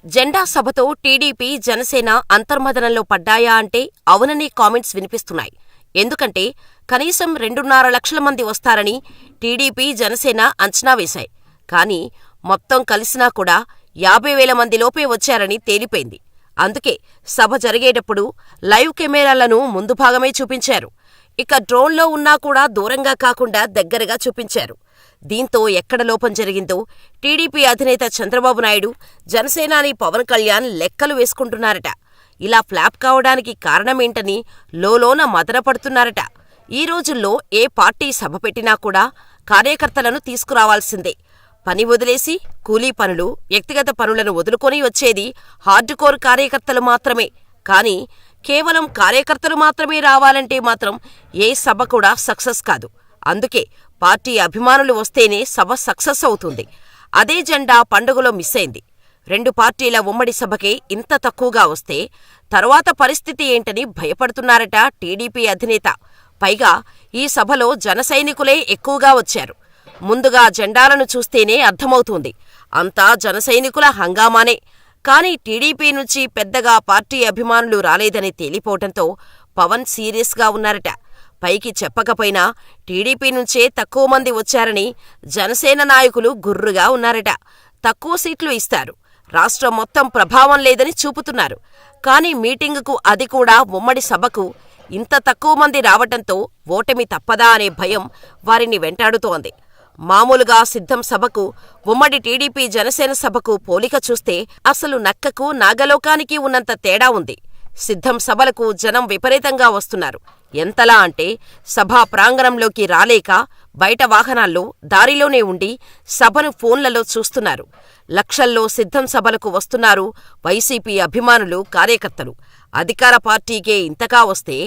జెండా సభతో టీడీపీ, జనసేన అంతర్మథనంలో పడ్డాయా అంటే అవుననే కామెంట్స్ వినిపిస్తున్నాయి. ఎందుకంటే కనీసం 2.5 లక్షల మంది వస్తారని టీడీపీ, జనసేన అంచనా వేశాయి. కానీ మొత్తం కలిసినా కూడా 50,000 మందిలోపే వచ్చారని తేలిపోయింది. అందుకే సభ జరిగేటప్పుడు లైవ్ కెమెరాలను ముందు భాగమే చూపించారు. ఇక డ్రోన్లో ఉన్నా కూడా దూరంగా కాకుండా దగ్గరగా చూపించారు. దీంతో ఎక్కడ లోపం జరిగిందో టీడీపీ అధినేత చంద్రబాబు నాయుడు, జనసేనాని పవన్ కళ్యాణ్ లెక్కలు వేసుకుంటున్నారట. ఇలా ఫ్లాప్ కావడానికి కారణమేంటని లోలోన మదనపడుతున్నారట. ఈ రోజుల్లో ఏ పార్టీ సభ పెట్టినా కూడా కార్యకర్తలను తీసుకురావాల్సిందే. పని వదిలేసి కూలీ పనులు, వ్యక్తిగత పనులను వదులుకొని వచ్చేది హార్డ్ కోర్ కార్యకర్తలు మాత్రమే. కానీ కేవలం కార్యకర్తలు మాత్రమే రావాలంటే మాత్రం ఏ సభ కూడా సక్సెస్ కాదు. అందుకే పార్టీ అభిమానులు వస్తేనే సభ సక్సెస్ అవుతుంది. అదే జెండా పండుగలో మిస్ అయింది. 2 పార్టీల ఉమ్మడి సభకే ఇంత తక్కువగా వస్తే తరువాత పరిస్థితి ఏంటని భయపడుతున్నారట టీడీపీ అధినేత. పైగా ఈ సభలో జనసైనికులే ఎక్కువగా వచ్చారు. ముందుగా జెండాలను చూస్తేనే అర్థమవుతుంది, అంతా జనసైనికుల హంగామానే. కానీ టీడీపీ నుంచి పెద్దగా పార్టీ అభిమానులు రాలేదని తేలిపోవటంతో పవన్ సీరియస్గా ఉన్నారట. పైకి చెప్పకపోయినా టీడీపీ నుంచే తక్కువ మంది వచ్చారని జనసేన నాయకులు గుర్రుగా ఉన్నారట. తక్కువ సీట్లు ఇస్తారు, రాష్ట్రం మొత్తం ప్రభావం లేదని చూపుతున్నారు. కానీ మీటింగుకు, అది కూడా ఉమ్మడి సభకు ఇంత తక్కువ మంది రావటంతో ఓటమి తప్పదా అనే భయం వారిని వెంటాడుతోంది. మామూలుగా సిద్ధం సభకు, ఉమ్మడి టీడీపీ జనసేన సభకు పోలిక చూస్తే అసలు నక్కకు నాగలోకానికి ఉన్నంత తేడా ఉంది. సిద్ధం సభలకు జనం విపరీతంగా వస్తున్నారు. ఎంతలా అంటే సభా ప్రాంగణంలోకి రాలేక బయట వాహనాల్లో, దారిలోనే ఉండి సభను ఫోన్లలో చూస్తున్నారు. లక్షల్లో సిద్ధం సభలకు వస్తున్నారు వైసీపీ అభిమానులు, కార్యకర్తలు. అధికార పార్టీకే ఇంతగా వస్తే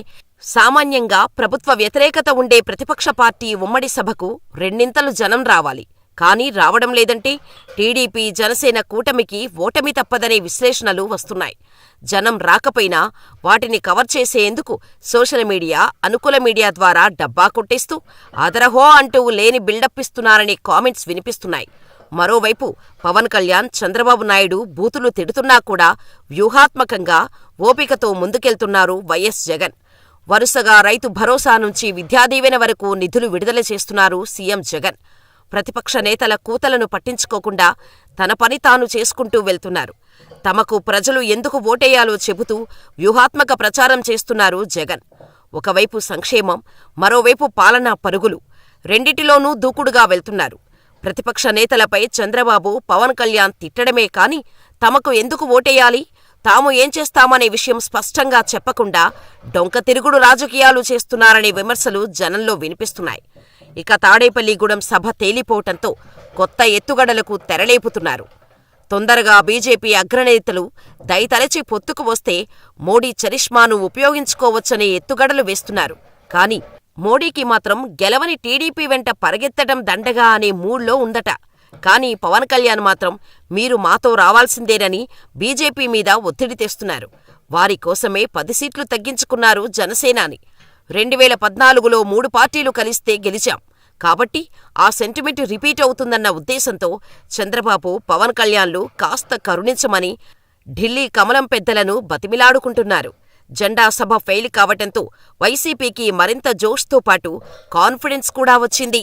సామాన్యంగా ప్రభుత్వ వ్యతిరేకత ఉండే ప్రతిపక్ష పార్టీ ఉమ్మడి సభకు రెండింతలు జనం రావాలి. కానీ రావడం లేదంటే టీడీపీ, జనసేన కూటమికి ఓటమి తప్పదనే విశ్లేషణలు వస్తున్నాయి. జనం రాకపోయినా వాటిని కవర్ చేసేందుకు సోషల్ మీడియా, అనుకూల మీడియా ద్వారా డబ్బా కొట్టేస్తూ అదరహో అంటూ లేని బిల్డప్ ఇస్తున్నారనే కామెంట్స్ వినిపిస్తున్నాయి. మరోవైపు పవన్ కళ్యాణ్, చంద్రబాబు నాయుడు బూతులు తిడుతున్నా కూడా వ్యూహాత్మకంగా ఓపికతో ముందుకెళ్తున్నారు వైఎస్ జగన్. వరుసగా రైతు భరోసా నుంచి విద్యాదీవెన వరకు నిధులు విడుదల చేస్తున్నారు సీఎం జగన్. ప్రతిపక్ష నేతల కూతలను పట్టించుకోకుండా తన పని తాను చేసుకుంటూ వెళ్తున్నారు. తమకు ప్రజలు ఎందుకు ఓటేయాలో చెబుతూ వ్యూహాత్మక ప్రచారం చేస్తున్నారు జగన్. ఒకవైపు సంక్షేమం, మరోవైపు పాలనా పరుగులు, రెండిటిలోనూ దూకుడుగా వెళ్తున్నారు. ప్రతిపక్ష నేతలపై చంద్రబాబు, పవన్ కళ్యాణ్ తిట్టడమే కాని తమకు ఎందుకు ఓటేయాలి, తాము ఏం చేస్తామనే విషయం స్పష్టంగా చెప్పకుండా డొంక తిరుగుడు రాజకీయాలు చేస్తున్నారనే విమర్శలు జనంలో వినిపిస్తున్నాయి. ఇక తాడేపల్లిగూడెం సభ తేలిపోవటంతో కొత్త ఎత్తుగడలకు తెరలేపుతున్నారు. తొందరగా బీజేపీ అగ్రనేతలు దయతలచి పొత్తుకు వస్తే మోడీ చరిష్మాను ఉపయోగించుకోవచ్చనే ఎత్తుగడలు వేస్తున్నారు. కానీ మోడీకి మాత్రం గెలవని టీడీపీ వెంట పరిగెత్తడం దండగా అనే మూడ్లో ఉందట. కానీ పవన్ కళ్యాణ్ మాత్రం మీరు మాతో రావాల్సిందేనని బీజేపీ మీద ఒత్తిడి తెస్తున్నారు. వారి కోసమే 10 సీట్లు తగ్గించుకున్నారు జనసేనాని. 2014లో 3 పార్టీలు కలిస్తే గెలిచాం కాబట్టి ఆ సెంటిమెంట్ రిపీట్ అవుతుందన్న ఉద్దేశంతో చంద్రబాబు, పవన్ కళ్యాణ్లు కాస్త కరుణించమని ఢిల్లీ కమలం పెద్దలను బతిమిలాడుకుంటున్నారు. జెండా సభ ఫెయిల్ కావటంతో వైసీపీకి మరింత జోష్తో పాటు కాన్ఫిడెన్స్ కూడా వచ్చింది.